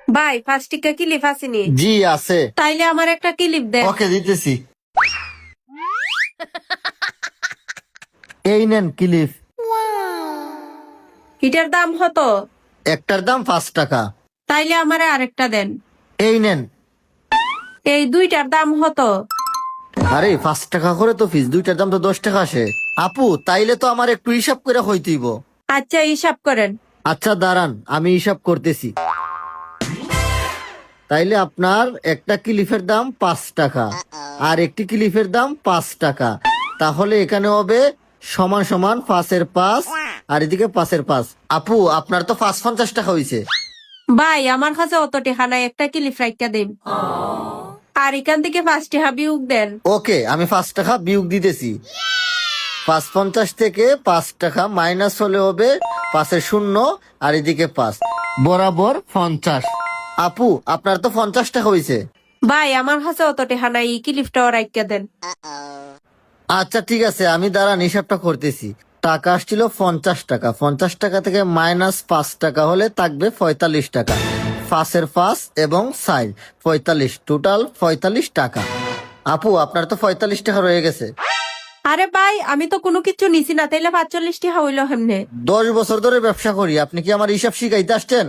ভাই 5 টাকা ক্লিপ আসেনি? জি আছে। তাইলে আমার একটা ক্লিপ দেন। ওকে দিতেছি। এই নেন ক্লিপ। এটার দাম কত? একটার দাম 5 টাকা। তাইলে আমারে আরেকটা দেন। এই নেন। এই দুইটার দাম কত? আরে 5 টাকা করে তো ফিস, দুইটার দাম তো 10 টাকা আসে। আপু তাইলে তো আমার একটু হিসাব করে হইতেইব। আচ্ছা হিসাব করেন। আচ্ছা দাঁড়ান, আমি হিসাব করতেছি। তাইলে আপনার একটা ক্লিপের দাম 5 টাকা, আর একটি ক্লিপের দাম 5 টাকা। তাহলে এখানে হবে সমান সমান 5-এর 5, আর এদিকে 5-এর 5। আপু আপনার তো 550 টাকা হয়েছে। ভাই আমার কাছে অত টাকা নাই, একটা ক্লিপ রাইখা দেন। আর এখান থেকে 5 টাকা বিয়োগ দেন। ওকে, আমি 5 টাকা বিয়োগ দিতেছি। 550 থেকে 5 টাকা মাইনাস হলে হবে 5-এর 0, আর এদিকে 5 বরাবর 50। আপু আপনার তো 50 টাকা হয়েছে। ভাই আমার কাছে অত টাকা নাই, এই ক্লিপটাও রাইখা দেন। আচ্ছা ঠিক আছে, আমি দাঁড়ান হিসাবটা করতেছি। টাকা আসছিল 50 টাকা, 50 টাকা থেকে মাইনাস 5 টাকা হলে থাকবে 45 টাকা। 5-এর 5 এবং 4 45, টোটাল 45 টাকা। আপু আপনার তো 45 টাকা রয়ে গেছে। আরে ভাই আমি তো কোনো কিছু নিছি না, তাইলে 45 টাকা হইলো কেমনে? 10 বছর ধরে ব্যবসা করি, আপনি কি আমার হিসাব শিখাইতে আসছেন?